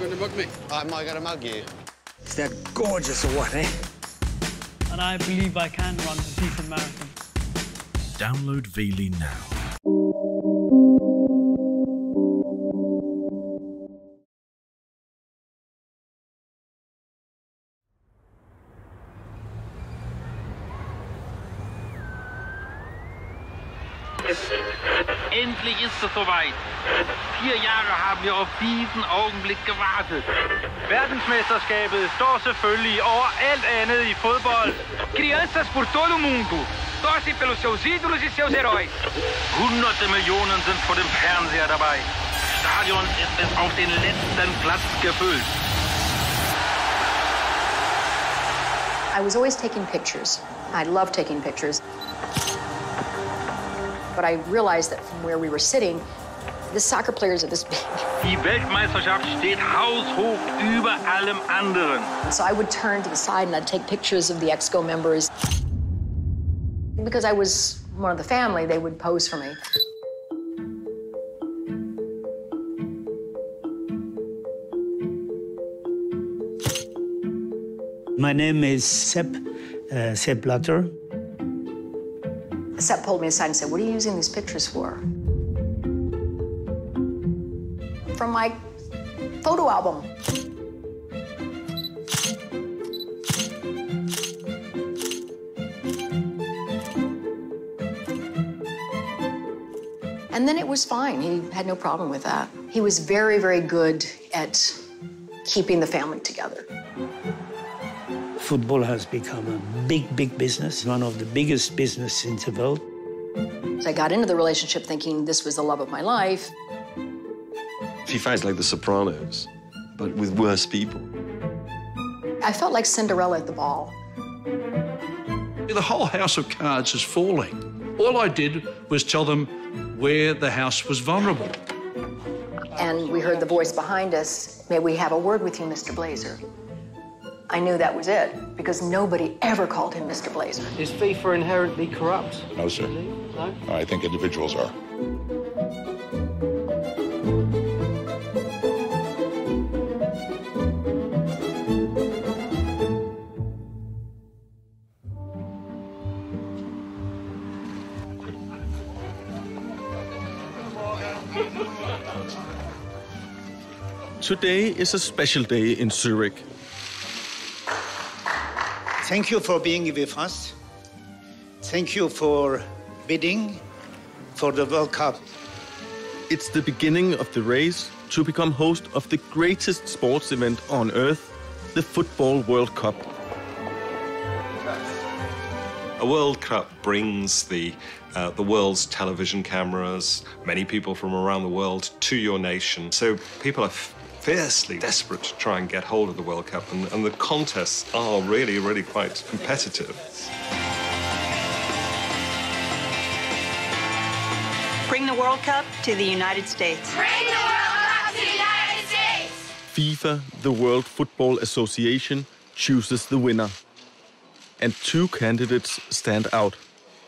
going to mug me? Am I going to mug you? Is that gorgeous or what, eh? And I believe I can run a decent marathon. Download Veely now. Endlich ist es soweit. 4 Jahre haben wir auf diesen Augenblick gewartet. Verdensmesterskabet står selvfølgelig over alt andet i fodbold. Crianças por todo mundo. Torcem pelos seus ídolos e seus heróis. Hunderte Millionen sind vor dem Fernseher dabei. Stadion ist bis auf den letzten Platz gefüllt. I was always taking pictures. I loved taking pictures. But I realized that from where we were sitting, the soccer players are this big. Die Weltmeisterschaft steht haushoch über allem anderen. So I would turn to the side and I'd take pictures of the EXCO members. Because I was one of the family, they would pose for me. My name is Sepp Blatter. Sepp pulled me aside and said, "What are you using these pictures for?" "From my photo album." And then it was fine. He had no problem with that. He was very, very good at keeping the family together. Football has become a big, big business, one of the biggest businesses in the world. So I got into the relationship thinking this was the love of my life. FIFA is like The Sopranos, but with worse people. I felt like Cinderella at the ball. The whole house of cards is falling. All I did was tell them where the house was vulnerable. And we heard the voice behind us, "May we have a word with you, Mr. Blazer?" I knew that was it, because nobody ever called him Mr. Blazer. Is FIFA inherently corrupt? No, sir. No? I think individuals are. Today is a special day in Zurich. Thank you for being with us. Thank you for bidding for the World Cup. It's the beginning of the race to become host of the greatest sports event on earth, the Football World Cup. A World Cup brings the world's television cameras, many people from around the world, to your nation. So people are fiercely desperate to try and get hold of the World Cup, and the contests are really, really quite competitive. Bring the World Cup to the United States. Bring the World Cup to the United States! FIFA, the World Football Association, chooses the winner. And 2 candidates stand out.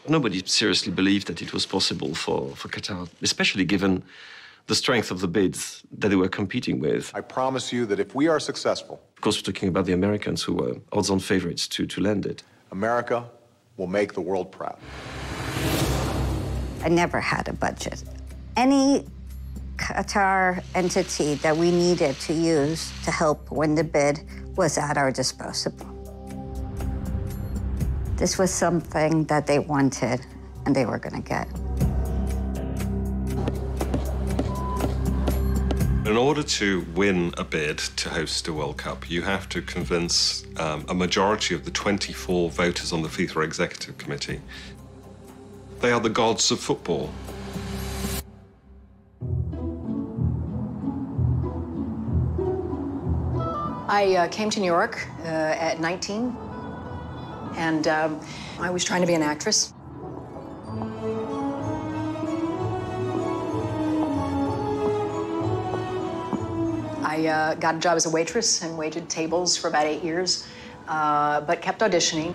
Nobody seriously believed that it was possible for Qatar, especially given the strength of the bids that they were competing with. I promise you that if we are successful... Of course, we're talking about the Americans, who were odds-on favorites to land it. America will make the world proud. I never had a budget. Any Qatar entity that we needed to use to help win the bid was at our disposal. This was something that they wanted and they were going to get. In order to win a bid to host a World Cup, you have to convince a majority of the 24 voters on the FIFA Executive Committee. They are the gods of football. I came to New York at 19, and I was trying to be an actress. I got a job as a waitress and waited tables for about 8 years, but kept auditioning.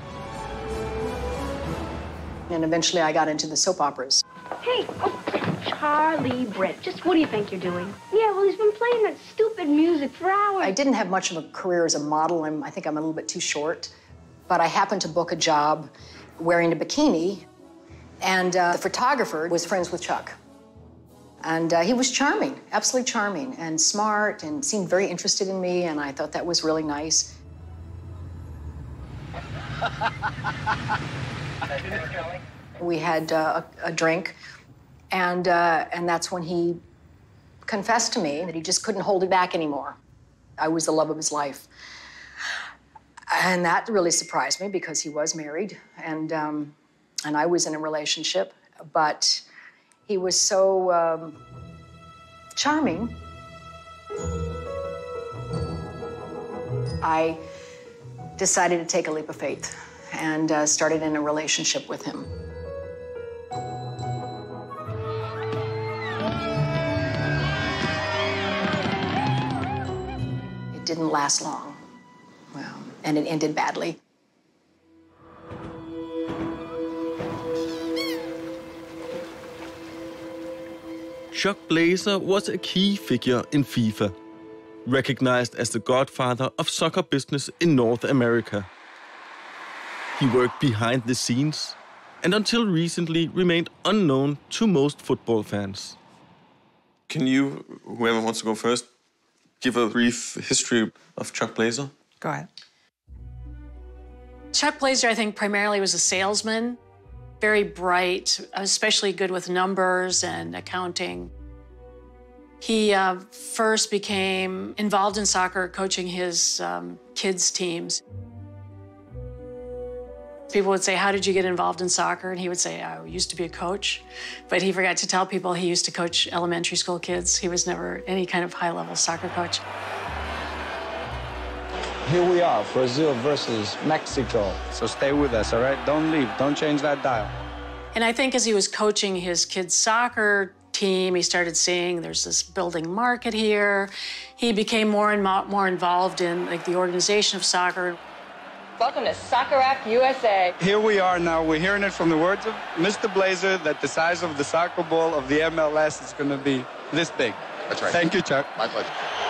And eventually I got into the soap operas. Hey! Oh. Charlie Brett. Just what do you think you're doing? Yeah, well, he's been playing that stupid music for hours. I didn't have much of a career as a model. I think I'm a little bit too short. But I happened to book a job wearing a bikini, and the photographer was friends with Chuck. And he was charming, absolutely charming, and smart, and seemed very interested in me, and I thought that was really nice. We had a drink, and that's when he confessed to me that he just couldn't hold it back anymore. I was the love of his life. And that really surprised me because he was married, and I was in a relationship, but he was so charming. I decided to take a leap of faith and started in a relationship with him. It didn't last long, and it ended badly. Chuck Blazer was a key figure in FIFA, recognized as the godfather of soccer business in North America. He worked behind the scenes and until recently remained unknown to most football fans. Can you, whoever wants to go first, give a brief history of Chuck Blazer? Go ahead. Chuck Blazer, I think, primarily was a salesman. Very bright, especially good with numbers and accounting. He first became involved in soccer, coaching his kids' teams. People would say, "How did you get involved in soccer?" And he would say, "I used to be a coach." But he forgot to tell people he used to coach elementary school kids. He was never any kind of high-level soccer coach. Here we are, Brazil versus Mexico. So stay with us, all right? Don't leave. Don't change that dial. And I think as he was coaching his kids' soccer team, he started seeing there's this building market here. He became more and more involved in the organization of soccer. Welcome to Soccer App USA. Here we are now. We're hearing it from the words of Mr. Blazer that the size of the soccer ball of the MLS is going to be this big. That's right. Thank you, Chuck. My pleasure.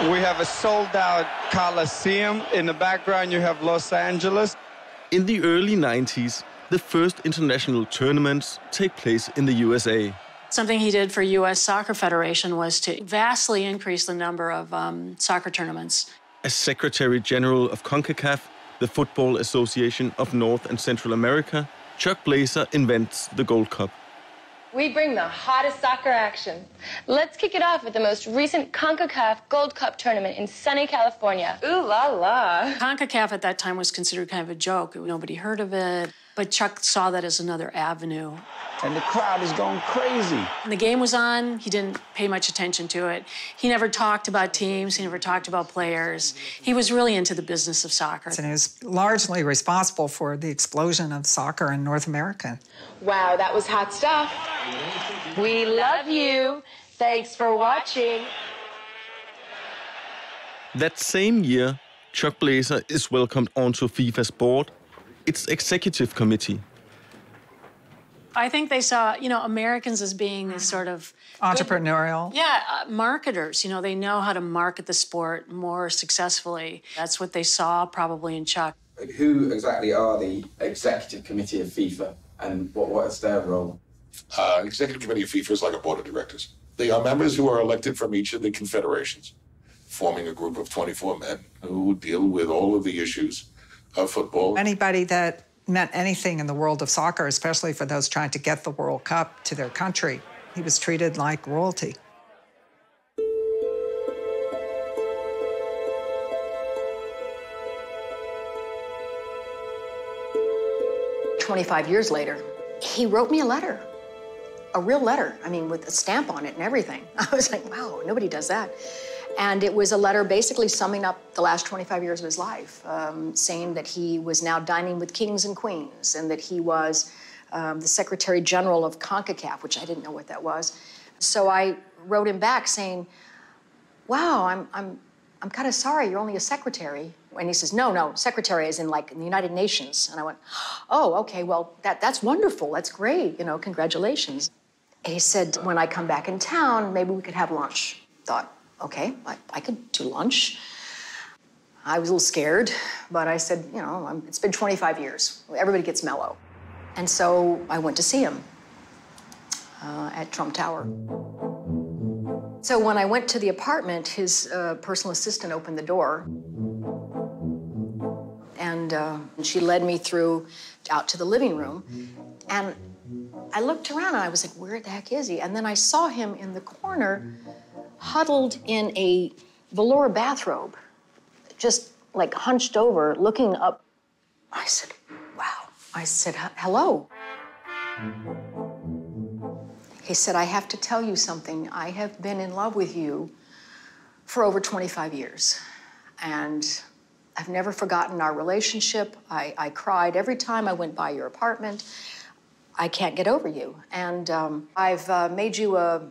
We have a sold-out Coliseum. In the background, you have Los Angeles. In the early 90s, the first international tournaments take place in the USA. Something he did for U.S. Soccer Federation was to vastly increase the number of soccer tournaments. As Secretary General of CONCACAF, the Football Association of North and Central America, Chuck Blazer invents the Gold Cup. We bring the hottest soccer action. Let's kick it off with the most recent CONCACAF Gold Cup tournament in sunny California. Ooh la la. CONCACAF at that time was considered kind of a joke. Nobody heard of it. But Chuck saw that as another avenue. And the crowd is going crazy. When the game was on, he didn't pay much attention to it. He never talked about teams. He never talked about players. He was really into the business of soccer. And he was largely responsible for the explosion of soccer in North America. Wow, that was hot stuff. We love you. Thanks for watching. That same year, Chuck Blazer is welcomed onto FIFA's board, its executive committee. I think they saw, Americans as being these sort of entrepreneurial. Marketers. They know how to market the sport more successfully. That's what they saw probably in Chuck. Who exactly are the executive committee of FIFA, and what is their role? Executive committee of FIFA is like a board of directors. They are members who are elected from each of the confederations, forming a group of 24 men who deal with all of the issues of football. Anybody that meant anything in the world of soccer, especially for those trying to get the World Cup to their country, he was treated like royalty. "25 years later, he wrote me a letter, a real letter, with a stamp on it and everything. I was like, wow, nobody does that. And it was a letter basically summing up the last 25 years of his life, saying that he was now dining with kings and queens and that he was the Secretary General of CONCACAF, which I didn't know what that was. So I wrote him back saying, wow, I'm kind of sorry, you're only a secretary. And he says, no, secretary is in the United Nations. And I went, oh, okay, well, that's wonderful, that's great, congratulations. And he said, when I come back in town, maybe we could have lunch. Thought, okay, I could do lunch. I was a little scared, but I said, you know, it's been 25 years. Everybody gets mellow. And so I went to see him at Trump Tower. So when I went to the apartment, his personal assistant opened the door. And she led me out to the living room. And I looked around and I was like, where the heck is he? And then I saw him in the corner, huddled in a velour bathrobe, just like hunched over, looking up. I said, wow. I said, hello. He said, I have to tell you something. I have been in love with you for over 25 years. And I've never forgotten our relationship. I cried every time I went by your apartment. I can't get over you. And I've made you a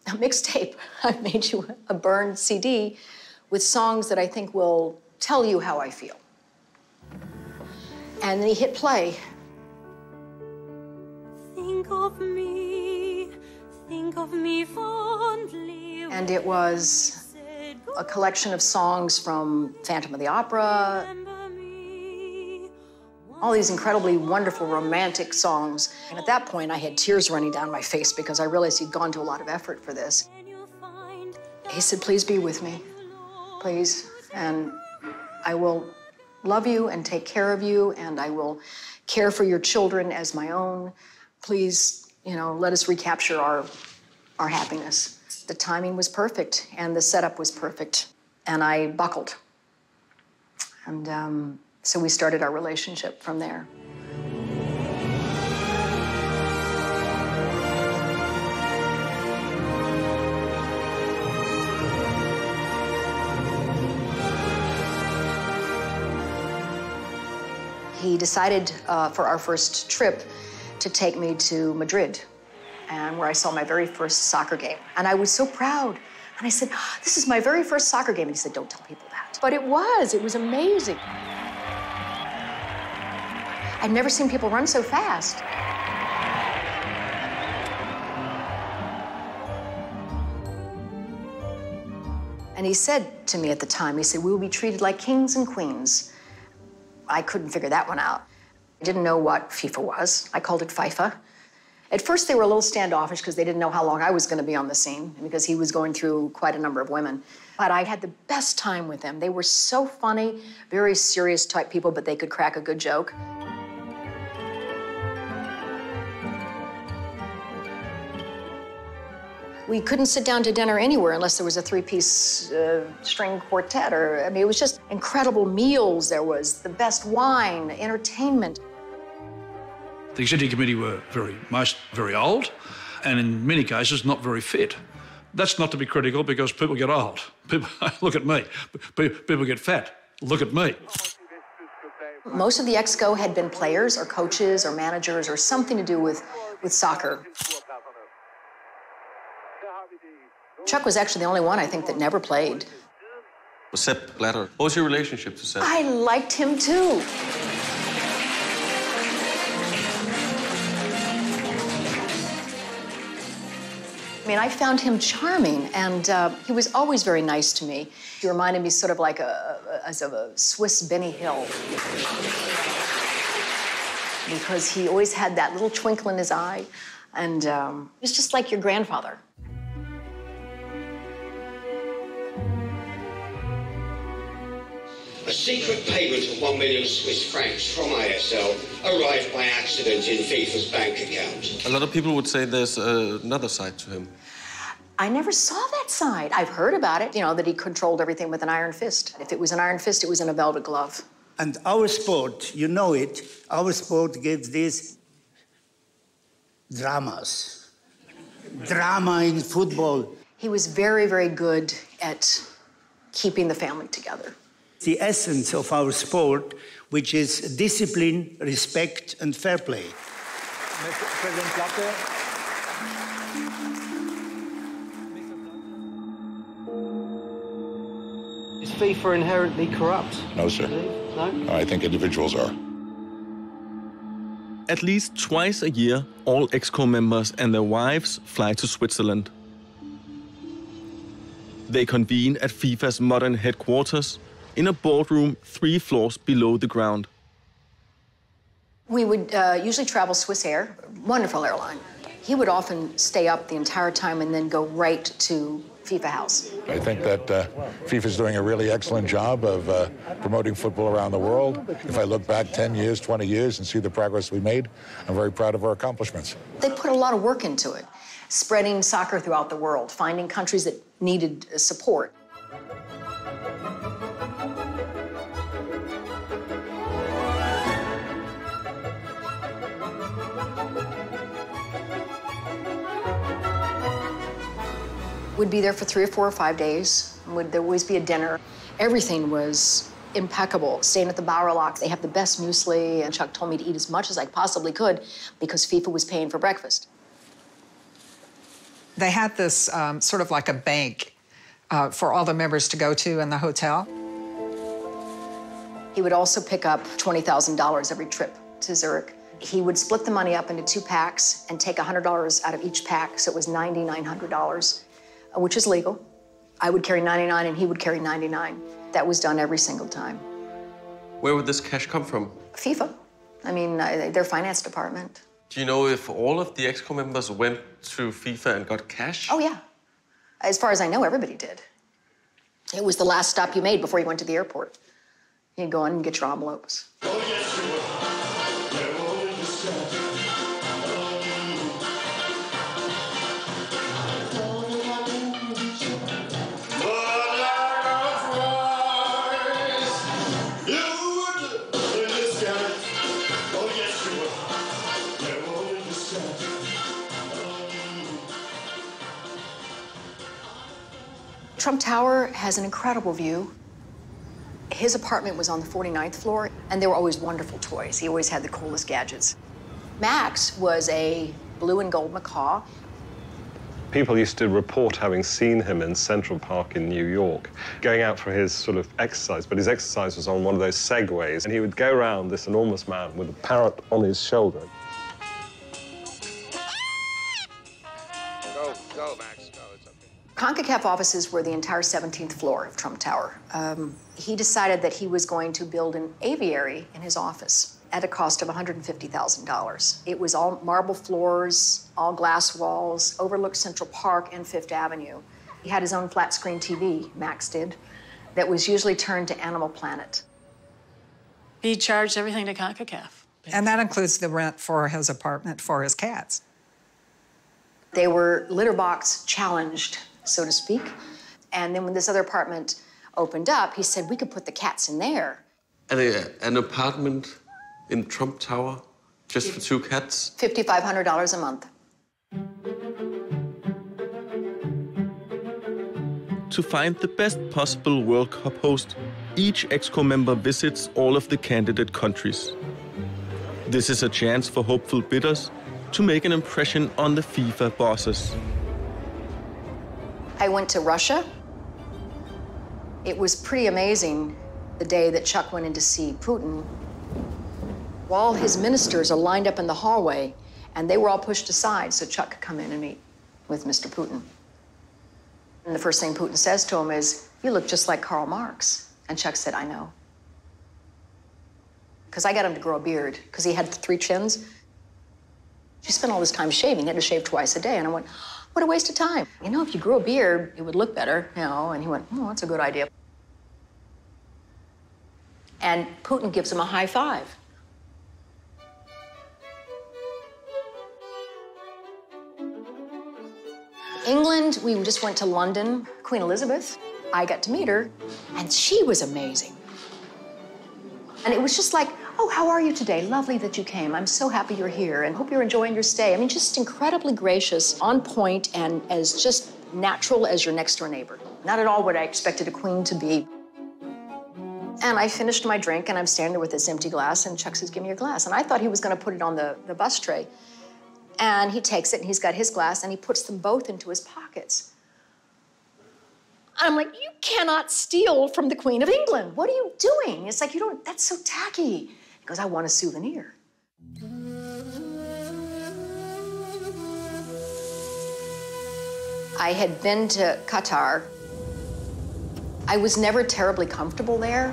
mixtape. I've made you a burned CD with songs that I think will tell you how I feel. And then he hit play. Think of me fondly. And it was a collection of songs from Phantom of the Opera, all these incredibly wonderful romantic songs. And at that point, I had tears running down my face because I realized he'd gone to a lot of effort for this. He said, please be with me, please. And I will love you and take care of you, and I will care for your children as my own. Please, you know, let us recapture our happiness. The timing was perfect, and the setup was perfect, and I buckled. And so we started our relationship from there. He decided for our first trip to take me to Madrid, and where I saw my very first soccer game. And I was so proud. And I said, this is my very first soccer game. And he said, don't tell people that. But it was amazing. I'd never seen people run so fast. And he said to me at the time, he said, we will be treated like kings and queens. I couldn't figure that one out. I didn't know what FIFA was. I called it FIFA. At first, they were a little standoffish because they didn't know how long I was going to be on the scene, because he was going through quite a number of women. But I had the best time with them. They were so funny, very serious type people, but they could crack a good joke. We couldn't sit down to dinner anywhere unless there was a three-piece string quartet, or, I mean, it was just incredible meals. There was the best wine, entertainment. The executive committee were very old, and in many cases, not very fit. That's not to be critical, because people get old. People, look at me. People get fat. Look at me. Most of the exco had been players or coaches or managers or something to do with soccer. Chuck was actually the only one, I think, that never played. Sepp Blatter. What was your relationship to Sepp? I liked him too. I mean, I found him charming, and he was always very nice to me. He reminded me sort of like as of a Swiss Benny Hill, because he always had that little twinkle in his eye, and he was just like your grandfather. A secret payment of 1 million Swiss francs from ISL arrived by accident in FIFA's bank account. A lot of people would say there's another side to him. I never saw that side. I've heard about it, you know, that he controlled everything with an iron fist. If it was an iron fist, it was in a velvet glove. And our sport, you know it, our sport gives these dramas. Drama in football. He was very, very good at keeping the family together. The essence of our sport, which is discipline, respect, and fair play. President Chapter. Is FIFA inherently corrupt? No, sir. No? I think individuals are. At least twice a year, all EXCO members and their wives fly to Switzerland. They convene at FIFA's modern headquarters in a boardroom 3 floors below the ground. We would usually travel Swiss Air, wonderful airline. He would often stay up the entire time and then go right to FIFA House. I think that FIFA's doing a really excellent job of promoting football around the world. If I look back 10 years, 20 years and see the progress we made, I'm very proud of our accomplishments. They put a lot of work into it, spreading soccer throughout the world, finding countries that needed support. We'd be there for 3 or 4 or 5 days. There'd always be a dinner. Everything was impeccable. Staying at the Bauerlock, they have the best muesli, and Chuck told me to eat as much as I possibly could because FIFA was paying for breakfast. They had this sort of like a bank for all the members to go to in the hotel. He would also pick up $20,000 every trip to Zurich. He would split the money up into 2 packs and take $100 out of each pack, so it was $9,900. Which is legal. I would carry 99 and he would carry 99. That was done every single time. Where would this cash come from? FIFA. I mean, their finance department. Do you know if all of the EXCO members went to FIFA and got cash? Oh, yeah. As far as I know, everybody did. It was the last stop you made before you went to the airport. You'd go in and get your envelopes. Trump Tower has an incredible view. His apartment was on the 49th floor, and there were always wonderful toys. He always had the coolest gadgets. Max was a blue and gold macaw. People used to report having seen him in Central Park in New York, going out for his sort of exercise, but his exercise was on one of those segways, and he would go around this enormous man with a parrot on his shoulder. Go, Max, go, it's okay. CONCACAF offices were the entire 17th floor of Trump Tower. He decided that he was going to build an aviary in his office at a cost of $150,000. It was all marble floors, all glass walls, overlooked Central Park and Fifth Avenue. He had his own flat-screen TV, Max did, that was usually turned to Animal Planet. He charged everything to CONCACAF. And that includes the rent for his apartment for his cats. They were litter box challenged, so to speak. And then when this other apartment opened up, he said, we could put the cats in there. And an apartment in Trump Tower just for 2 cats? $5,500 a month. To find the best possible World Cup host, each EXCO member visits all of the candidate countries. This is a chance for hopeful bidders to make an impression on the FIFA bosses. I went to Russia. It was pretty amazing the day that Chuck went in to see Putin. All his ministers are lined up in the hallway, and they were all pushed aside so Chuck could come in and meet with Mr. Putin. And the first thing Putin says to him is, you look just like Karl Marx. And Chuck said, I know. Because I got him to grow a beard, because he had 3 chins. He spent all this time shaving. He had to shave twice a day. And I went, what a waste of time. You know, if you grew a beard, it would look better, you know. And he went, oh, that's a good idea. And Putin gives him a high five. England, we just went to London. Queen Elizabeth, I got to meet her, and she was amazing. And it was just like, oh, how are you today? Lovely that you came. I'm so happy you're here and hope you're enjoying your stay. I mean, just incredibly gracious, on point, and as just natural as your next door neighbor. Not at all what I expected a queen to be. And I finished my drink, and I'm standing there with this empty glass, and Chuck says, give me your glass. And I thought he was going to put it on the bus tray. And he takes it, and he's got his glass, and he puts them both into his pockets. I'm like, you cannot steal from the Queen of England. What are you doing? It's like, you don't, that's so tacky. He goes, I want a souvenir. I had been to Qatar. I was never terribly comfortable there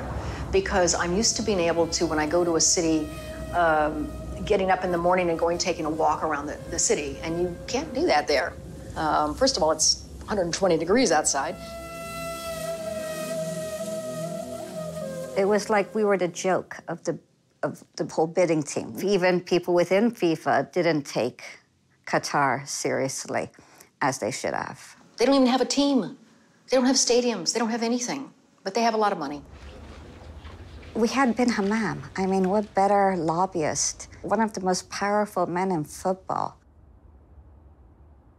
because I'm used to being able to, when I go to a city, getting up in the morning and taking a walk around the city, and you can't do that there. First of all, it's 120 degrees outside. It was like we were the joke of the whole bidding team. Even people within FIFA didn't take Qatar seriously as they should have. They don't even have a team. They don't have stadiums. They don't have anything, but they have a lot of money. We had bin Hammam. I mean, what better lobbyist? One of the most powerful men in football.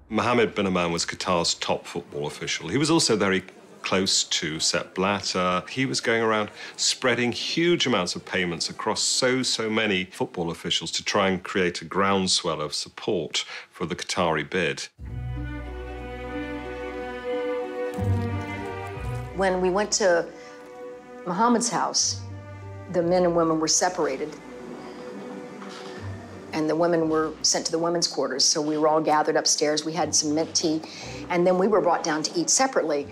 Mohammed bin Hammam was Qatar's top football official. He was also very close to Sepp Blatter. He was going around spreading huge amounts of payments across so many football officials to try and create a groundswell of support for the Qatari bid. When we went to Mohammed's house, the men and women were separated. And the women were sent to the women's quarters. So we were all gathered upstairs. We had some mint tea. And then we were brought down to eat separately.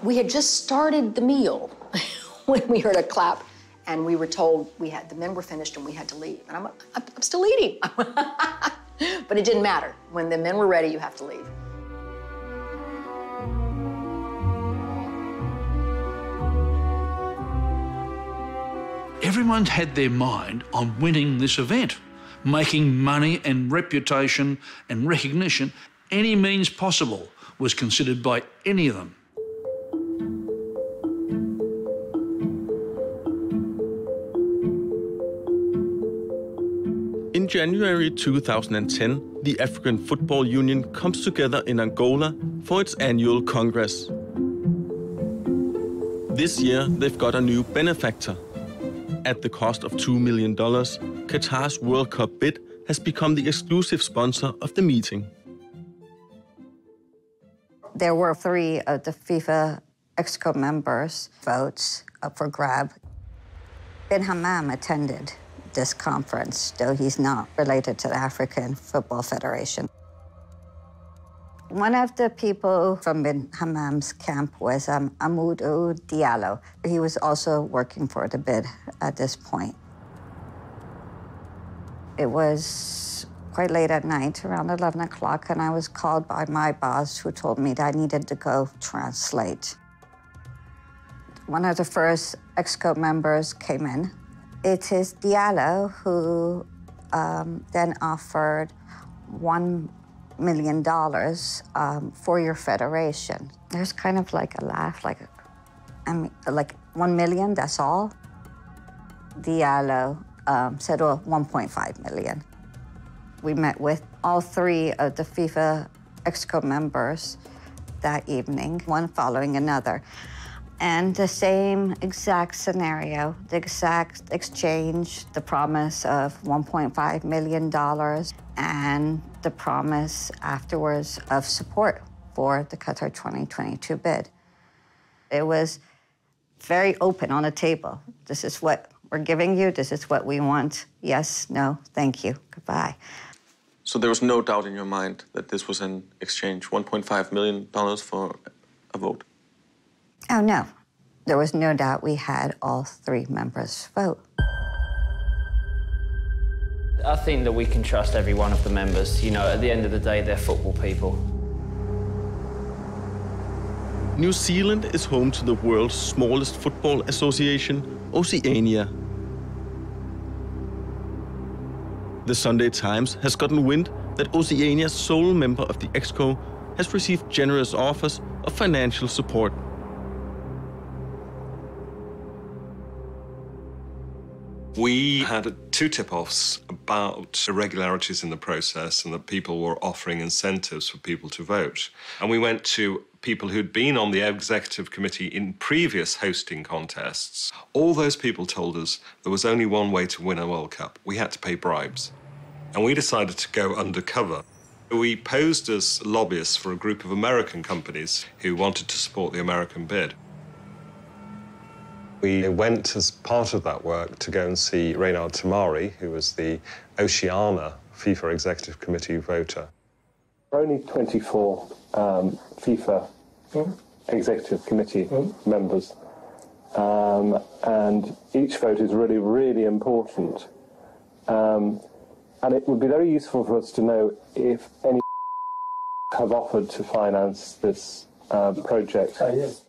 We had just started the meal when we heard a clap. And we were told the men were finished and we had to leave. And I'm still eating. But it didn't matter. When the men were ready, you have to leave. Everyone had their mind on winning this event, making money and reputation and recognition. Any means possible was considered by any of them. In January 2010, the African Football Union comes together in Angola for its annual Congress. This year, they've got a new benefactor. At the cost of $2 million, Qatar's World Cup bid has become the exclusive sponsor of the meeting. There were 3 of the FIFA Exco members' votes up for grab. Bin Hammam attended this conference, though he's not related to the African Football Federation. One of the people from bin Hammam's camp was Amadou Diallo. He was also working for the bid at this point. It was quite late at night, around 11 o'clock, and I was called by my boss who told me that I needed to go translate. One of the first Exco members came in. It is Diallo who then offered $1 million for your federation. There's kind of like a laugh, like 1 million, that's all? Diallo said, well, 1.5 million. We met with all 3 of the FIFA Exco members that evening, one following another. And the same exact scenario, the exact exchange, the promise of $1.5 million, and the promise afterwards of support for the Qatar 2022 bid. It was very open on the table. This is what we're giving you. This is what we want. Yes, no, thank you, goodbye. So there was no doubt in your mind that this was an exchange, $1.5 million for a vote? Oh, no. There was no doubt we had all 3 members vote. I think that we can trust every one of the members. You know, at the end of the day, they're football people. New Zealand is home to the world's smallest football association, Oceania. The Sunday Times has gotten wind that Oceania's sole member of the Exco has received generous offers of financial support. We had 2 tip-offs about irregularities in the process and that people were offering incentives for people to vote. And we went to people who'd been on the executive committee in previous hosting contests. All those people told us there was only one way to win a World Cup. We had to pay bribes. And we decided to go undercover. We posed as lobbyists for a group of American companies who wanted to support the American bid. We went as part of that work to go and see Reynard Tamari, who was the Oceania FIFA Executive Committee voter. There are only 24 FIFA Executive Committee members, and each vote is really, really important. And it would be very useful for us to know if any have offered to finance this project. Yes.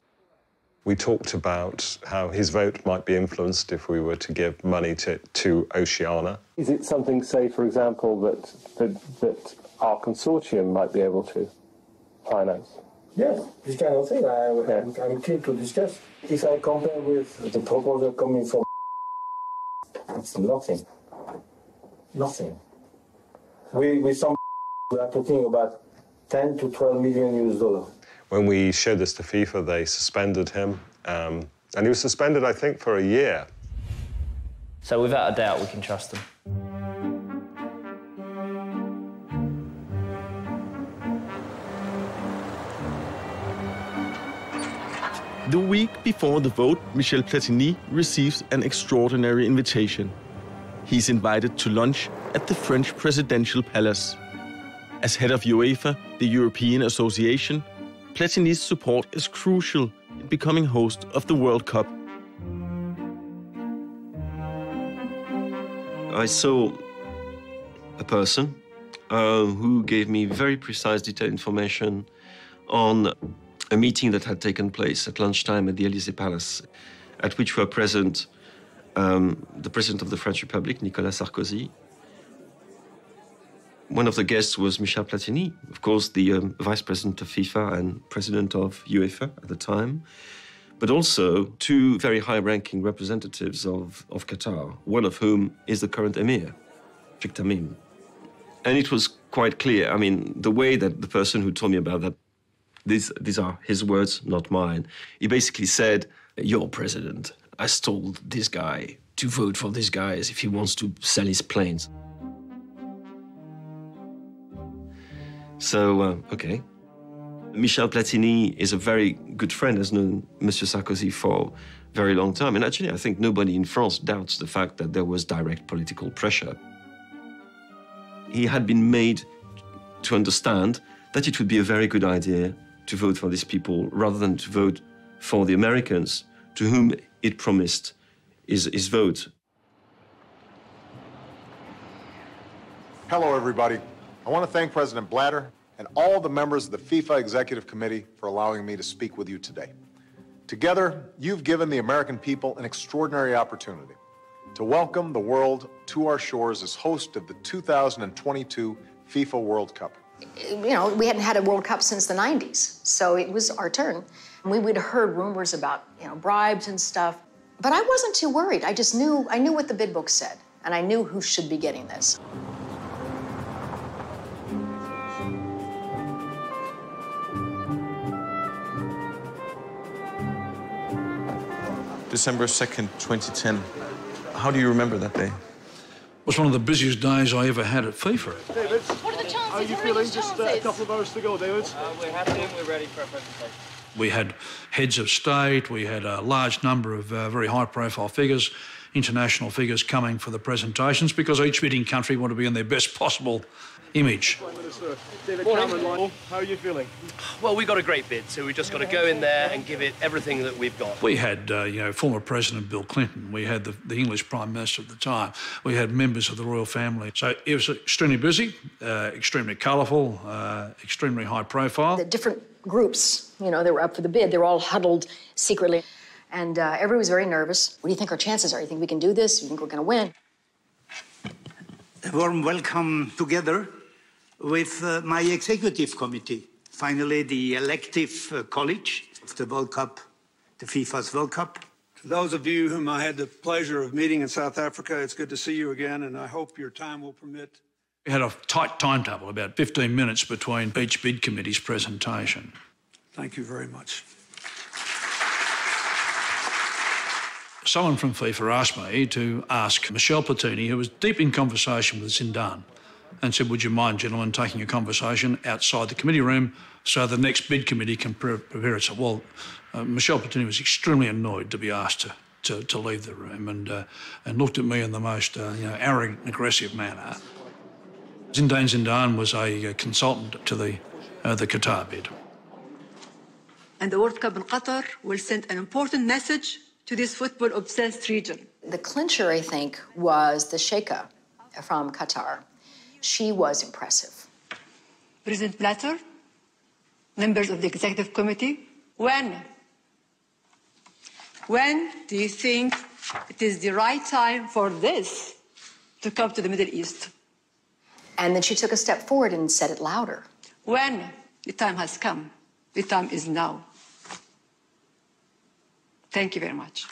We talked about how his vote might be influenced if we were to give money to Oceana. Is it something, say, for example, that our consortium might be able to finance? Yes, this kind of thing I'm keen to discuss. If I compare with the proposal coming from, it's nothing. Nothing. We are talking about 10 to 12 million US. When we showed this to FIFA, they suspended him, and he was suspended, I think, for a year. So without a doubt, we can trust them. The week before the vote, Michel Platini receives an extraordinary invitation. He's invited to lunch at the French presidential palace. As head of UEFA, the European Association, Platini's support is crucial in becoming host of the World Cup. I saw a person who gave me very precise, detailed information on a meeting that had taken place at lunchtime at the Élysée Palace, at which were present the President of the French Republic, Nicolas Sarkozy. One of the guests was Michel Platini, of course, the Vice President of FIFA and President of UEFA at the time, but also two very high-ranking representatives of Qatar, one of whom is the current Emir, Sheikh Tamim. And it was quite clear, I mean, the way that the person who told me about that, these are his words, not mine. He basically said, your president has told this guy to vote for this guy as if he wants to sell his planes. So, okay. Michel Platini is a very good friend, has known Monsieur Sarkozy for a very long time. And actually, I think nobody in France doubts the fact that there was direct political pressure. He had been made to understand that it would be a very good idea to vote for these people rather than to vote for the Americans, to whom it promised his vote. Hello, everybody. I want to thank President Blatter and all the members of the FIFA Executive Committee for allowing me to speak with you today. Together, you've given the American people an extraordinary opportunity to welcome the world to our shores as host of the 2022 FIFA World Cup. You know, we hadn't had a World Cup since the 90s, so it was our turn. We would have heard rumors about, bribes and stuff, but I wasn't too worried. I knew what the bid book said, and I knew who should be getting this. December 2nd, 2010. How do you remember that day? It was one of the busiest days I ever had at FIFA. David, what are the chances? How are you feeling? Just a couple of hours to go, David. We're happy and we're ready for our presentation. We had heads of state, we had a large number of very high-profile figures, international figures coming for the presentations because each bidding country want to be in their best possible image. Prime Minister David Cameron, how are you feeling? Well, we got a great bid, so we just got to go in there and give it everything that we've got. We had, former President Bill Clinton. We had the English Prime Minister at the time. We had members of the royal family. So it was extremely busy, extremely colourful, extremely high profile. The different groups, that were up for the bid, they were all huddled secretly. And everybody was very nervous. What do you think our chances are? You think we can do this? You think we're going to win? A warm welcome together with my executive committee. Finally, the elective college of the World Cup, the FIFA's World Cup. To those of you whom I had the pleasure of meeting in South Africa, it's good to see you again, and I hope your time will permit. We had a tight timetable, about 15 minutes between each bid committee's presentation. Thank you very much. Someone from FIFA asked me to ask Michel Platini, who was deep in conversation with Zidane, and said, would you mind, gentlemen, taking a conversation outside the committee room so the next bid committee can prepare itself? Well, Michel Platini was extremely annoyed to be asked to leave the room and looked at me in the most arrogant, aggressive manner. Zinedine Zidane was a consultant to the Qatar bid. And the World Cup in Qatar will send an important message to this football-obsessed region. The clincher, I think, was the Sheikha from Qatar. She was impressive. President Blatter, members of the Executive Committee, when do you think it is the right time for this to come to the Middle East? And then she took a step forward and said it louder. When the time has come, the time is now. Thank you very much.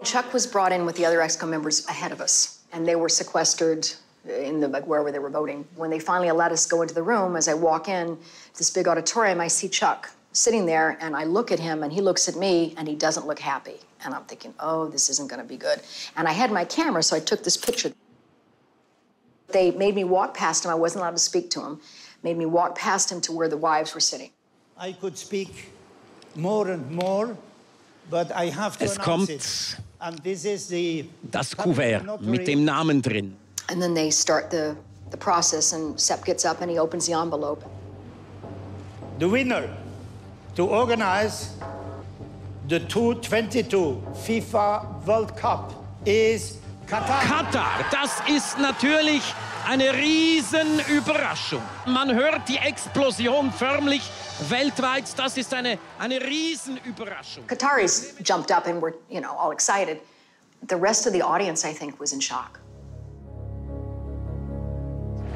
Chuck was brought in with the other EXCO members ahead of us, and they were sequestered in the wherever they were voting. When they finally let us go into the room, as I walk in this big auditorium, I see Chuck sitting there, and I look at him, and he looks at me, and he doesn't look happy. And I'm thinking, oh, this isn't going to be good. And I had my camera, so I took this picture. They made me walk past him. I wasn't allowed to speak to him. Made me walk past him to where the wives were sitting. I could speak more and more, but I have to announce it. And this is das Kuvert mit dem Namen drin. And then they start the process, and Sepp gets up and he opens the envelope. The winner to organize the 2022 FIFA World Cup is Qatar. Katar, das ist natürlich eine Riesenüberraschung. Man hört die Explosion förmlich weltweit. Das ist eine Riesenüberraschung. Qataris jumped up and were, all excited. The rest of the audience, I think, was in shock.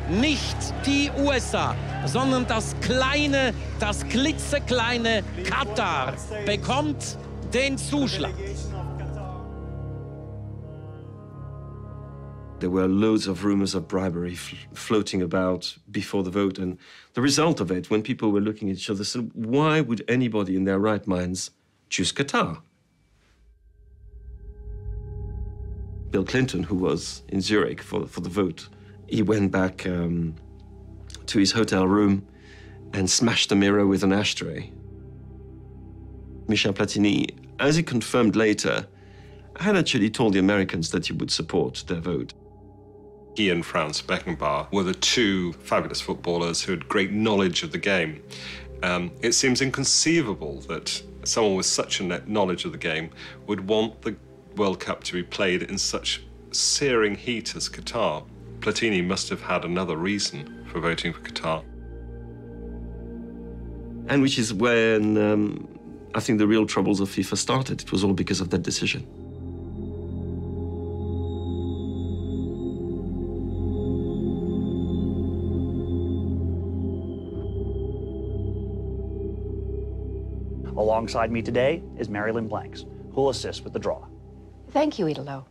Nicht die USA, sondern das klitzekleine Katar bekommt den Zuschlag. There were loads of rumors of bribery floating about before the vote, and the result of it, when people were looking at each other, said, why would anybody in their right minds choose Qatar? Bill Clinton, who was in Zurich for the vote, he went back to his hotel room and smashed the mirror with an ashtray. Michel Platini, as he confirmed later, had actually told the Americans that he would support their vote. He and Franz Beckenbauer were the two fabulous footballers who had great knowledge of the game. It seems inconceivable that someone with such a knowledge of the game would want the World Cup to be played in such searing heat as Qatar. Platini must have had another reason for voting for Qatar. And which is when I think the real troubles of FIFA started. It was all because of that decision. Alongside me today is Marilyn Blanks, who will assist with the draw. Thank you, Idolo.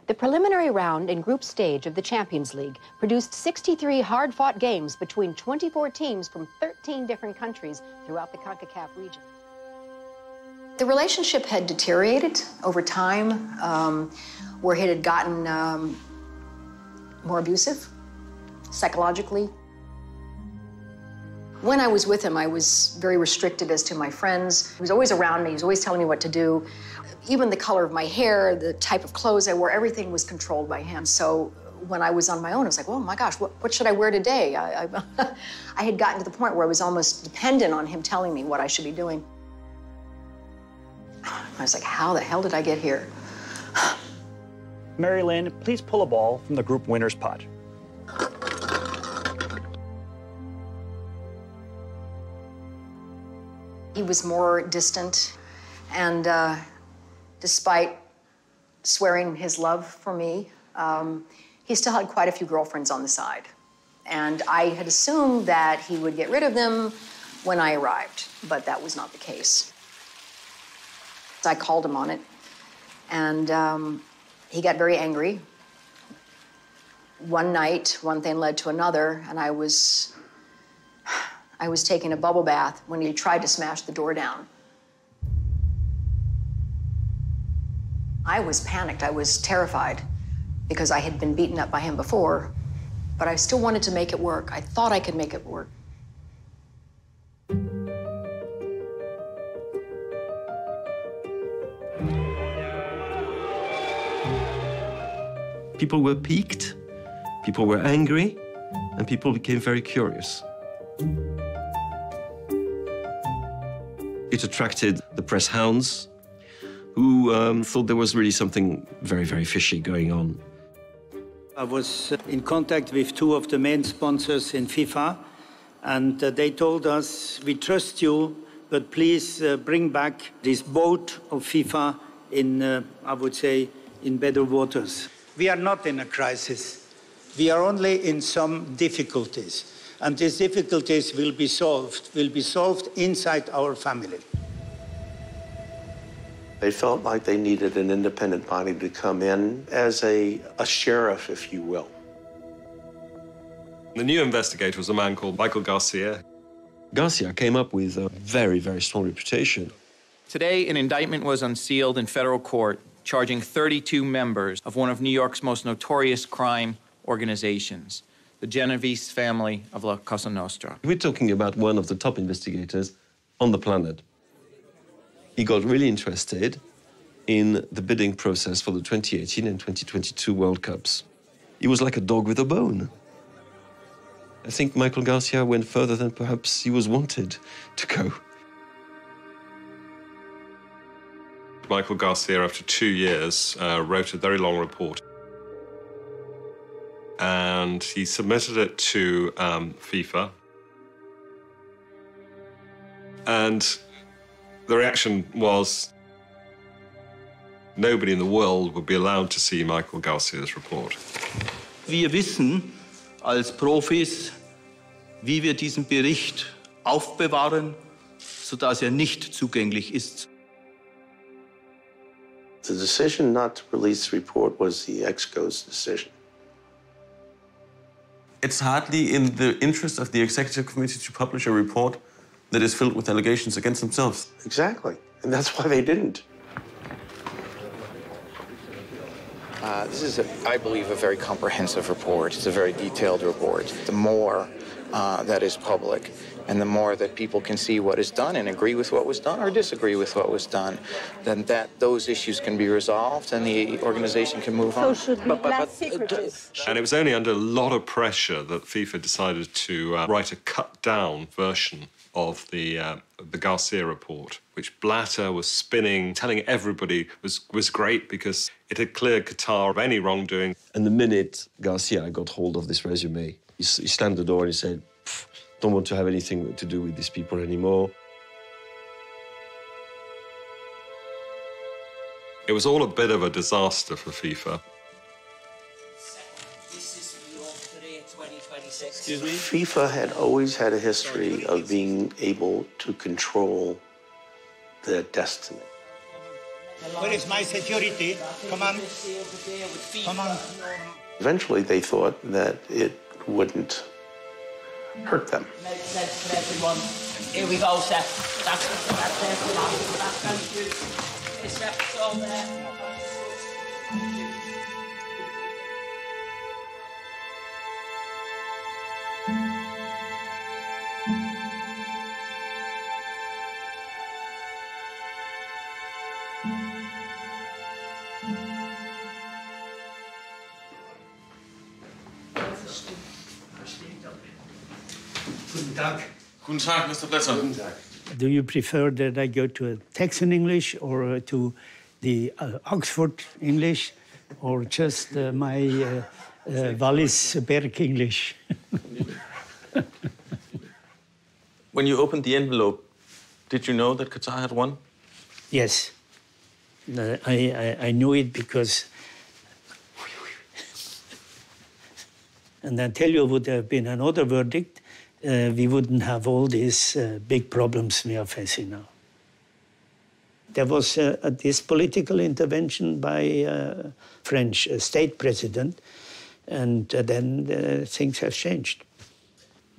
The preliminary round and group stage of the Champions League produced 63 hard-fought games between 24 teams from 13 different countries throughout the CONCACAF region. The relationship had deteriorated over time, where it had gotten more abusive, psychologically. When I was with him, I was very restricted as to my friends. He was always around me. He was always telling me what to do. Even the color of my hair, the type of clothes I wore, everything was controlled by him. So when I was on my own, I was like, oh my gosh, what should I wear today? I had gotten to the point where I was almost dependent on him telling me what I should be doing. I was like, how the hell did I get here? Mary Lynn, please pull a ball from the group winner's pot. He was more distant, and despite swearing his love for me, he still had quite a few girlfriends on the side. And I had assumed that he would get rid of them when I arrived, but that was not the case. I called him on it, and he got very angry. One night, one thing led to another, and I was taking a bubble bath when he tried to smash the door down. I was panicked. I was terrified because I had been beaten up by him before, but I still wanted to make it work. I thought I could make it work. People were piqued, people were angry, and people became very curious. It attracted the press hounds, who thought there was really something very, very fishy going on. I was in contact with two of the main sponsors in FIFA, and they told us, we trust you, but please bring back this boat of FIFA in, I would say, in better waters. We are not in a crisis. We are only in some difficulties. And these difficulties will be solved inside our family. They felt like they needed an independent body to come in as a sheriff, if you will. The new investigator was a man called Michael Garcia. Garcia came up with a very, very strong reputation. Today, an indictment was unsealed in federal court charging 32 members of one of New York's most notorious crime organizations, the Genovese family of La Cosa Nostra. We're talking about one of the top investigators on the planet. He got really interested in the bidding process for the 2018 and 2022 World Cups. He was like a dog with a bone. I think Michael Garcia went further than perhaps he was wanted to go. Michael Garcia, after 2 years, wrote a very long report. And he submitted it to FIFA. And the reaction was nobody in the world would be allowed to see Michael Garcia's report. Wir wissen als Profis, wie wir diesen Bericht aufbewahren, sodass nicht zugänglich ist. The decision not to release the report was the EXCO's decision. It's hardly in the interest of the executive committee to publish a report that is filled with allegations against themselves. Exactly, and that's why they didn't. This is, I believe, a very comprehensive report. It's a very detailed report. The more that is public, and the more that people can see what is done and agree with what was done or disagree with what was done, then those issues can be resolved and the organization can move on. And it was only under a lot of pressure that FIFA decided to write a cut-down version of the Garcia report, which Blatter was spinning, telling everybody was great because it had cleared Qatar of any wrongdoing. And the minute Garcia got hold of this resume, he slammed the door and he said, don't want to have anything to do with these people anymore. It was all a bit of a disaster for FIFA. Excuse me? FIFA had always had a history of being able to control their destiny. Where is my security? Come on. Come on. Eventually, they thought that it wouldn't hurt them. Everyone. Here we go, Seth. That's Seth, it's all there. Guten Tag. Guten Tag, Mr. Blätter. Guten Tag. Do you prefer that I go to a Texan English or to the Oxford English or just my Wallis Berg English? When you opened the envelope, did you know that Qatar had won? Yes. I knew it because... And I tell you, would have been another verdict, we wouldn't have all these big problems we are facing now. There was this political intervention by French state president, and then things have changed.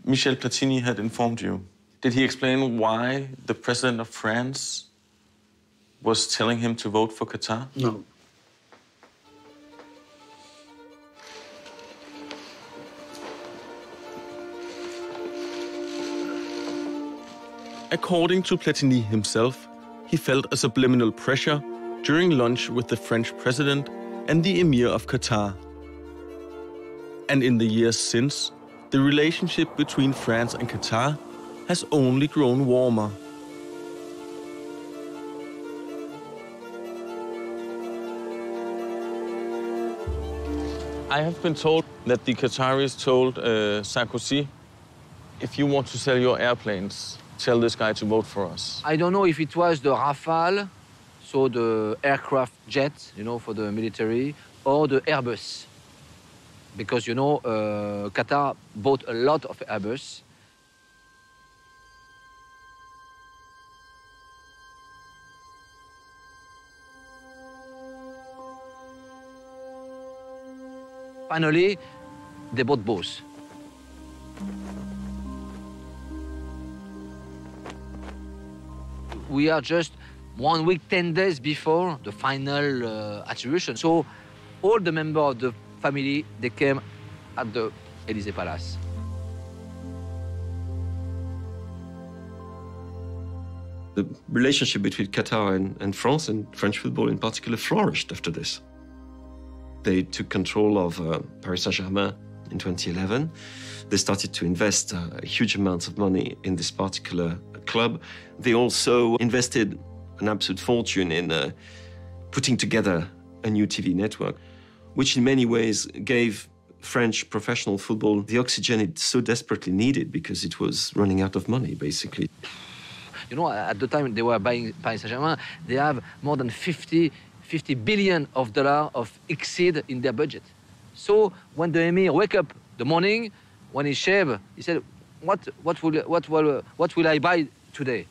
Michel Platini had informed you. Did he explain why the president of France was telling him to vote for Qatar? No. According to Platini himself, he felt a subliminal pressure during lunch with the French president and the Emir of Qatar. And in the years since, the relationship between France and Qatar has only grown warmer. I have been told that the Qataris told Sarkozy, if you want to sell your airplanes, tell this guy to vote for us. I don't know if it was the Rafale, so the aircraft jet, you know, for the military, or the Airbus. Because, you know, Qatar bought a lot of Airbus. Finally, they bought both. We are just 1 week, 10 days before the final attribution. So all the members of the family, they came at the Élysée Palace. The relationship between Qatar and France, and French football in particular, flourished after this. They took control of Paris Saint-Germain in 2011. They started to invest huge amounts of money in this particular club. They also invested an absolute fortune in putting together a new TV network, which in many ways gave French professional football the oxygen it so desperately needed because it was running out of money, basically. You know, at the time they were buying Paris Saint-Germain, they have more than $50 billion of exceed in their budget. So when the Emir wake up the morning, when he shave, he said, what will I buy today?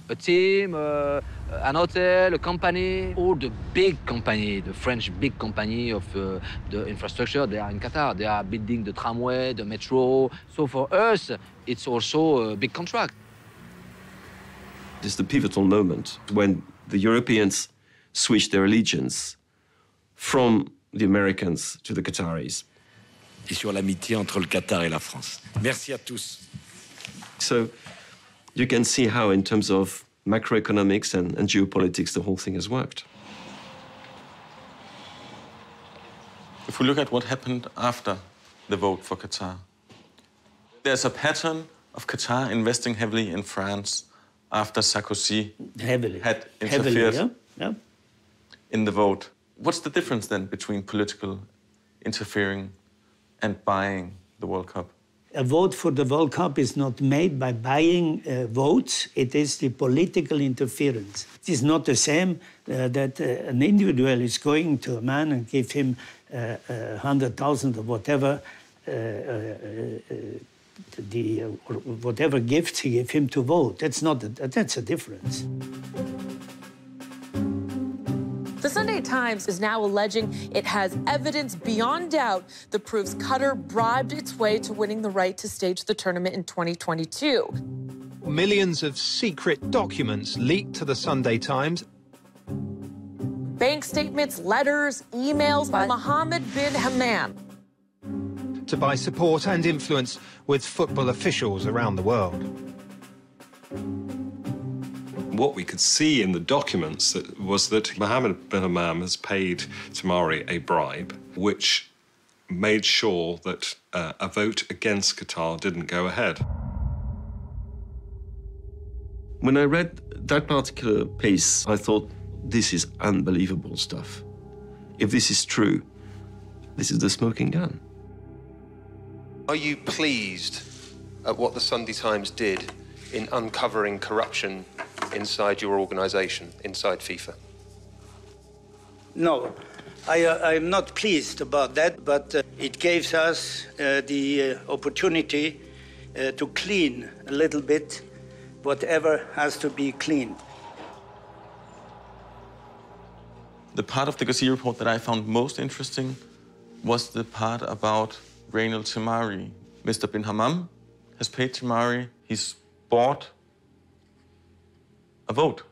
A team, an hotel, a company? All the big company, the French big company of the infrastructure, they are in Qatar. They are building the tramway, the metro. So for us, it's also a big contract. This is the pivotal moment when the Europeans switched their allegiance from the Americans to the Qataris. Et sur l'amitié entre le Qatar et la France. Merci à tous. So you can see how, in terms of macroeconomics and geopolitics, the whole thing has worked. If we look at what happened after the vote for Qatar, there's a pattern of Qatar investing heavily in France after Sarkozy had interfered in the vote. What's the difference then between political interfering and buying the World Cup? A vote for the World Cup is not made by buying votes. It is the political interference. It is not the same that an individual is going to a man and give him 100,000 or whatever, whatever gifts he gave him to vote. That's a difference. The Sunday Times is now alleging it has evidence beyond doubt that proves Qatar bribed its way to winning the right to stage the tournament in 2022. Millions of secret documents leaked to the Sunday Times. Bank statements, letters, emails by Mohammed bin Hammam to buy support and influence with football officials around the world. What we could see in the documents was that Mohammed bin Hammam has paid Tamari a bribe, which made sure that a vote against Qatar didn't go ahead. When I read that particular piece, I thought, this is unbelievable stuff. If this is true, this is the smoking gun. Are you pleased at what the Sunday Times did in uncovering corruption inside your organisation, inside FIFA? No, I'm not pleased about that, but it gives us the opportunity to clean a little bit whatever has to be cleaned. The part of the Garcia report that I found most interesting was the part about Reynal Tamari. Mr. bin Hammam has paid Tamari, he's bought a vote.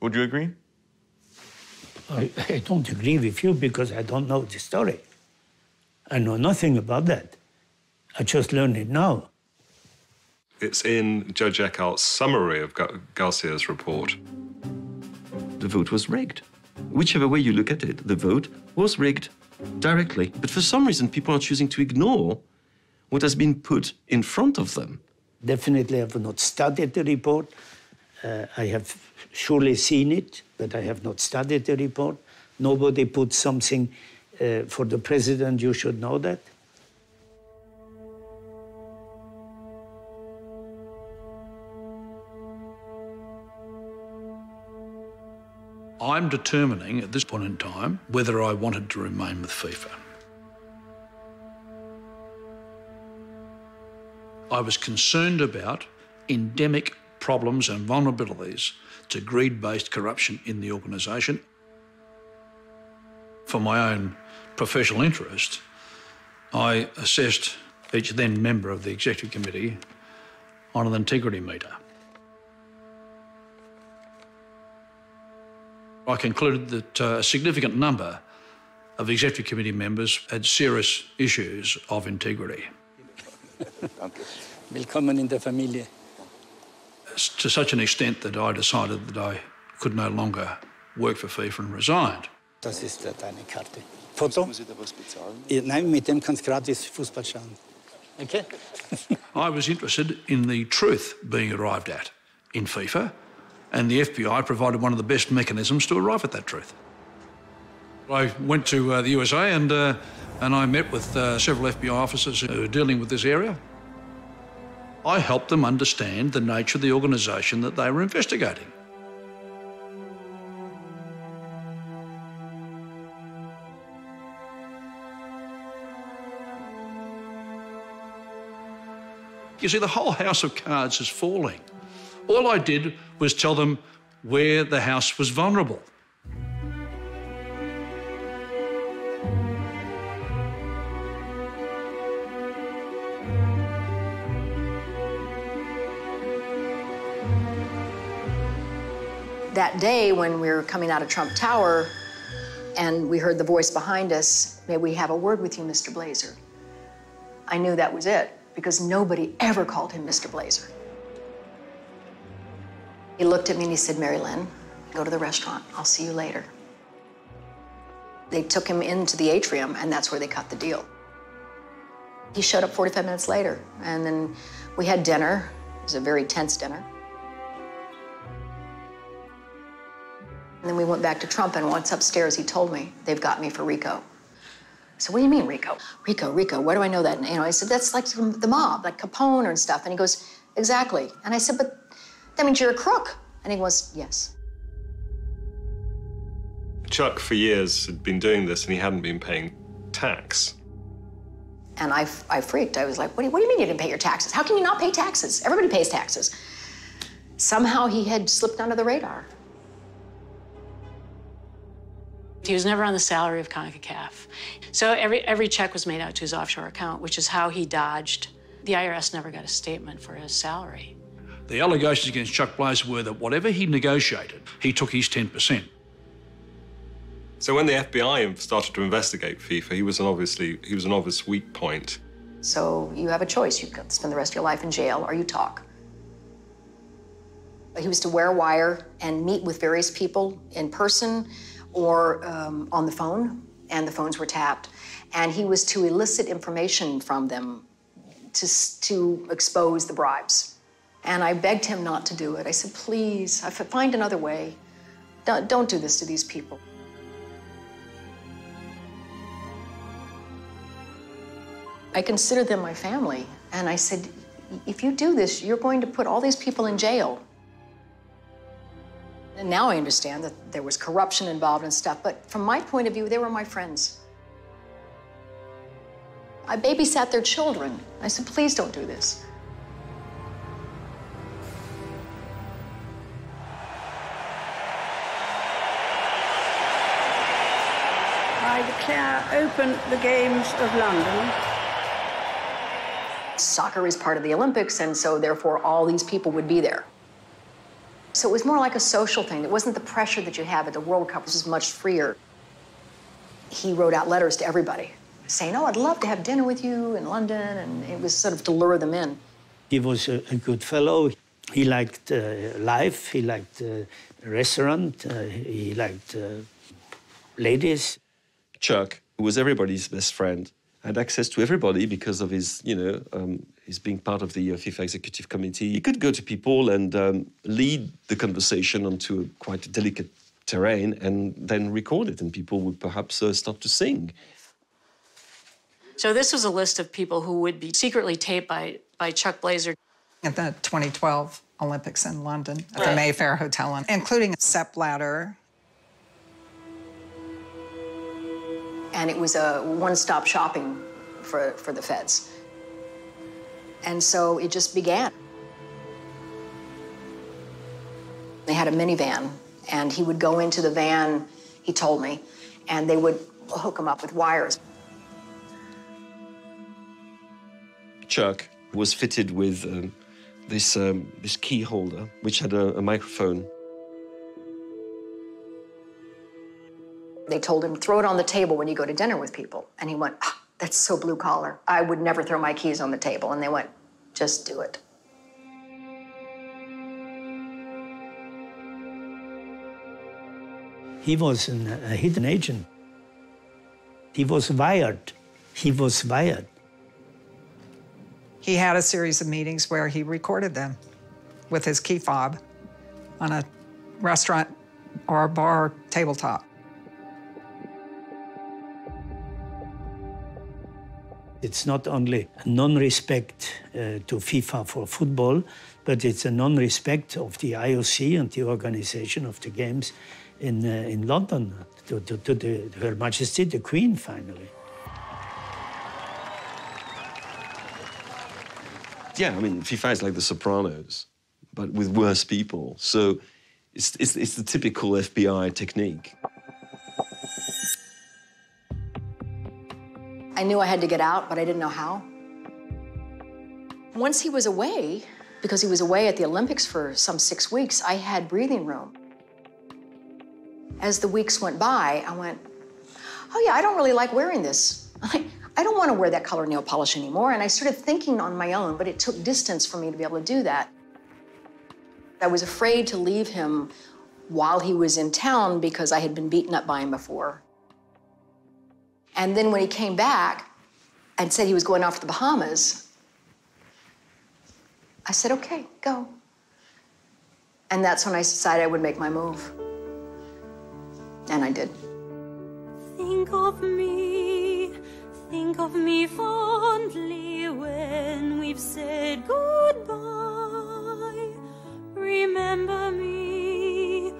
Would you agree? I don't agree with you because I don't know the story. I know nothing about that. I just learned it now. It's in Judge Eckhart's summary of Garcia's report. The vote was rigged. Whichever way you look at it, the vote was rigged. directly. But for some reason, people are choosing to ignore what has been put in front of them. Definitely I have not studied the report. I have surely seen it, but I have not studied the report. Nobody put something for the president, you should know that. I'm determining at this point in time whether I wanted to remain with FIFA. I was concerned about endemic problems and vulnerabilities to greed-based corruption in the organisation. For my own professional interest, I assessed each then member of the Executive Committee on an integrity meter. I concluded that a significant number of Executive Committee members had serious issues of integrity. Willkommen in der Familie. To such an extent that I decided that I could no longer work for FIFA and resigned. Das ist deine Karte. Foto? Nein, mit dem kannst du gratis Fußball schauen. Okay? I was interested in the truth being arrived at in FIFA, and the FBI provided one of the best mechanisms to arrive at that truth. I went to the USA and I met with several FBI officers who were dealing with this area. I helped them understand the nature of the organisation that they were investigating. You see, the whole house of cards is falling. All I did was tell them where the house was vulnerable. That day when we were coming out of Trump Tower and we heard the voice behind us, "May we have a word with you, Mr. Blazer?" I knew that was it, because nobody ever called him Mr. Blazer. He looked at me and he said, "Mary Lynn, go to the restaurant. I'll see you later." They took him into the atrium, and that's where they cut the deal. He showed up 45 minutes later, and then we had dinner. It was a very tense dinner. And then we went back to Trump, and once upstairs, he told me, "They've got me for RICO." I said, "What do you mean, RICO?" RICO, where do I know that? And, I said, "That's like the mob, like Capone and stuff." And he goes, "Exactly." And I said, "But that means you're a crook." And he goes, "Yes." Chuck, for years, had been doing this, and he hadn't been paying tax. And I freaked. I was like, what do you mean you didn't pay your taxes? How can you not pay taxes? Everybody pays taxes. Somehow he had slipped under the radar. He was never on the salary of CONCACAF. So every check was made out to his offshore account, which is how he dodged. The IRS never got a statement for his salary. The allegations against Chuck Blazer were that whatever he negotiated, he took his 10%. So when the FBI started to investigate FIFA, he was an obvious weak point. So you have a choice. You can spend the rest of your life in jail or you talk. He was to wear a wire and meet with various people in person or on the phone, and the phones were tapped. And he was to elicit information from them to expose the bribes. And I begged him not to do it. I said, "Please, find another way. Don't do this to these people." I consider them my family. And I said, "If you do this, you're going to put all these people in jail." And now I understand that there was corruption involved and stuff, but from my point of view, they were my friends. I babysat their children. I said, "Please don't do this." I declare open the Games of London. Soccer is part of the Olympics, and so therefore all these people would be there. So it was more like a social thing. It wasn't the pressure that you have at the World Cup, which is much freer. He wrote out letters to everybody saying, "Oh, I'd love to have dinner with you in London," and it was sort of to lure them in. He was a good fellow. He liked life, he liked restaurant, he liked ladies. Chuck who was everybody's best friend, had access to everybody because of his, his being part of the FIFA Executive Committee. He could go to people and lead the conversation onto a quite delicate terrain and then record it, and people would perhaps start to sing. So this was a list of people who would be secretly taped by Chuck Blazer. At the 2012 Olympics in London, at the Mayfair Hotel, including Sepp Blatter. And it was a one-stop shopping for the feds. And so it just began. They had a minivan, and he would go into the van, he told me, and they would hook him up with wires. Chuck was fitted with this key holder, which had a microphone. They told him, throw it on the table when you go to dinner with people. And he went, that's so blue collar. I would never throw my keys on the table. And they went, just do it. He was a hidden agent. He was wired. He was wired. He had a series of meetings where he recorded them with his key fob on a restaurant or a bar tabletop. It's not only a non-respect to FIFA for football, but it's a non-respect of the IOC and the organization of the games in London to Her Majesty the Queen, finally. Yeah, I mean, FIFA is like The Sopranos, but with worse people. So it's the typical FBI technique. I knew I had to get out, but I didn't know how. Once he was away, because he was away at the Olympics for some 6 weeks, I had breathing room. As the weeks went by, I went, oh yeah, I don't really like wearing this. I don't want to wear that color nail polish anymore. And I started thinking on my own, but it took distance for me to be able to do that. I was afraid to leave him while he was in town because I had been beaten up by him before. And then when he came back and said he was going off to the Bahamas, I said, okay, go. And that's when I decided I would make my move. And I did. Think of me fondly when we've said goodbye. Remember me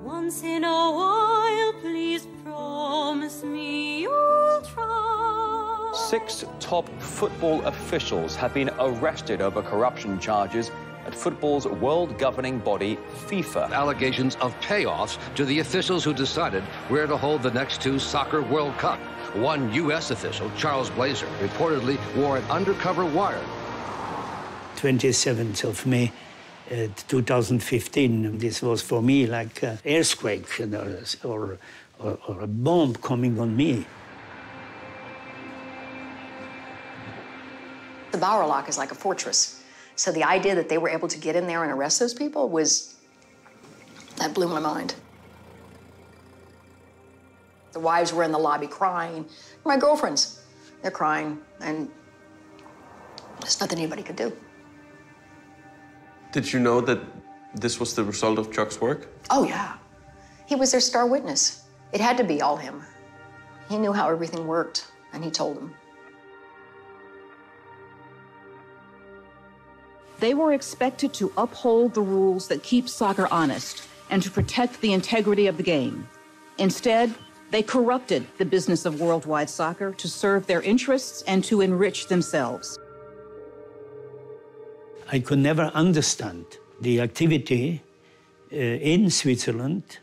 once in a while, please promise me you'll try. 6 top football officials have been arrested over corruption charges at football's world governing body, FIFA. Allegations of payoffs to the officials who decided where to hold the next 2 Soccer World Cup. One U.S. official, Charles Blazer, reportedly wore an undercover wire. 27th of May 2015, this was for me like an earthquake or a bomb coming on me. The Bower Lock is like a fortress. So the idea that they were able to get in there and arrest those people that blew my mind. The wives were in the lobby crying. My girlfriends, they're crying, and there's nothing anybody could do. Did you know that this was the result of Chuck's work? Oh, yeah. He was their star witness. It had to be all him. He knew how everything worked, and he told them. They were expected to uphold the rules that keep soccer honest and to protect the integrity of the game. Instead, they corrupted the business of worldwide soccer to serve their interests and to enrich themselves. I could never understand the activity in Switzerland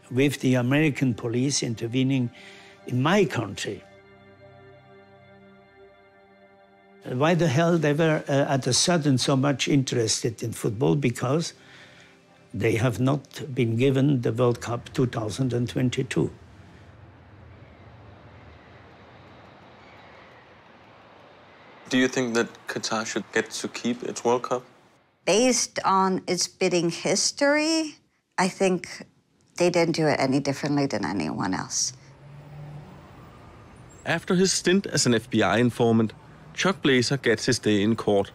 with the American police intervening in my country. Why the hell they were at a sudden so much interested in football? Because they have not been given the World Cup 2022. Do you think that Qatar should get to keep its World Cup? Based on its bidding history, I think they didn't do it any differently than anyone else. After his stint as an FBI informant, Chuck Blazer gets his day in court.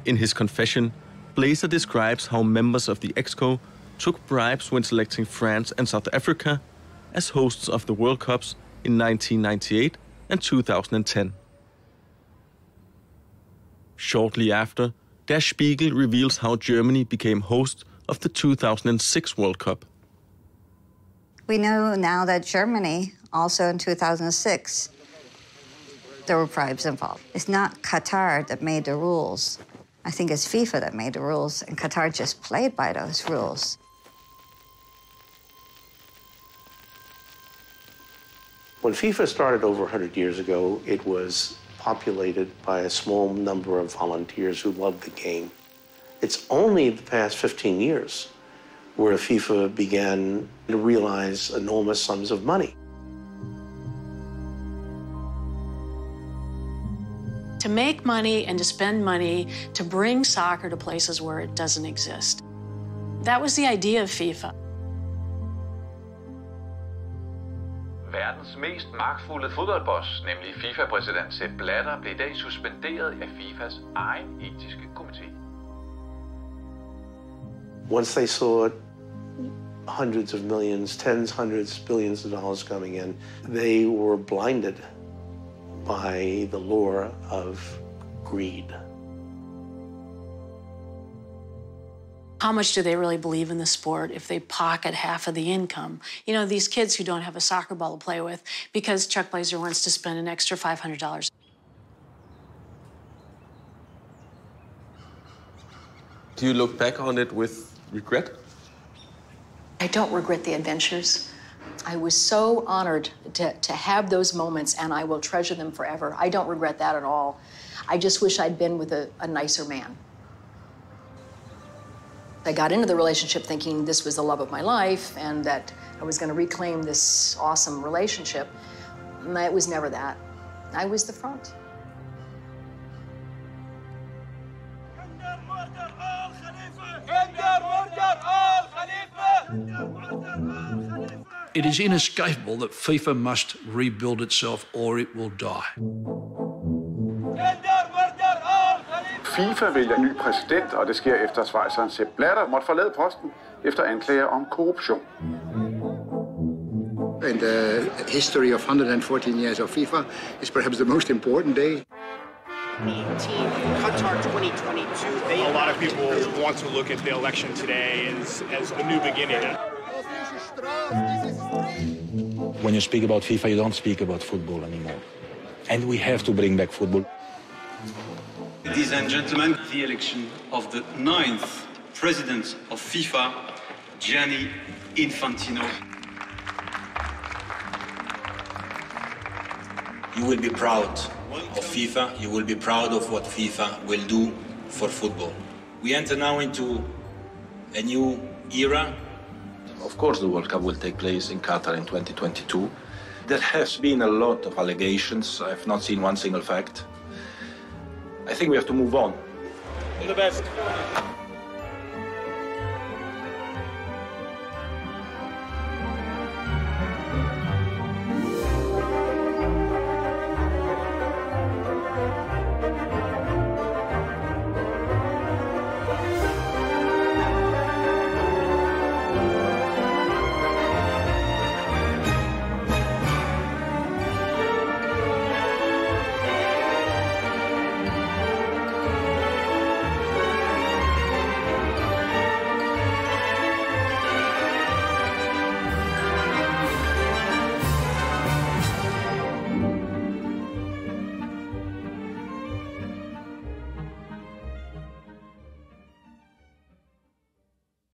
In his confession, Blazer describes how members of the Exco took bribes when selecting France and South Africa as hosts of the World Cups in 1998 and 2010. Shortly after, Der Spiegel reveals how Germany became host of the 2006 World Cup. We know now that Germany, also in 2006, there were bribes involved. It's not Qatar that made the rules. I think it's FIFA that made the rules, and Qatar just played by those rules. When FIFA started over 100 years ago, it was populated by a small number of volunteers who loved the game. It's only the past 15 years where FIFA began to realize enormous sums of money. To make money and to spend money to bring soccer to places where it doesn't exist. That was the idea of FIFA. Verdens mest magtfulde fodboldboss, nemlig FIFA-præsident Sepp Blatter, blev i dag suspenderet af FIFAs egen etiske komité. Once they saw hundreds of millions, tens, hundreds, billions of dollars coming in, they were blinded by the lure of greed. How much do they really believe in the sport if they pocket half of the income? You know, these kids who don't have a soccer ball to play with because Chuck Blazer wants to spend an extra $500. Do you look back on it with regret? I don't regret the adventures. I was so honored to have those moments, and I will treasure them forever. I don't regret that at all. I just wish I'd been with a nicer man. I got into the relationship thinking this was the love of my life and that I was going to reclaim this awesome relationship. And it was never that. I was the front. It is inescapable that FIFA must rebuild itself or it will die. FIFA vælger ny præsident, og det sker efter schweizeren Sepp Blatter måtte forlade posten efter anklager om korruption. In the history of 114 years of FIFA, is perhaps the most important day. Qatar 2022. A lot of people want to look at the election today as a new beginning. When you speak about FIFA, you don't speak about football anymore. And we have to bring back football. Ladies and gentlemen, the election of the 9th president of FIFA, Gianni Infantino. You will be proud of FIFA. You will be proud of what FIFA will do for football. We enter now into a new era. Of course, the World Cup will take place in Qatar in 2022. There has been a lot of allegations. I have not seen one single fact. I think we have to move on. All the best.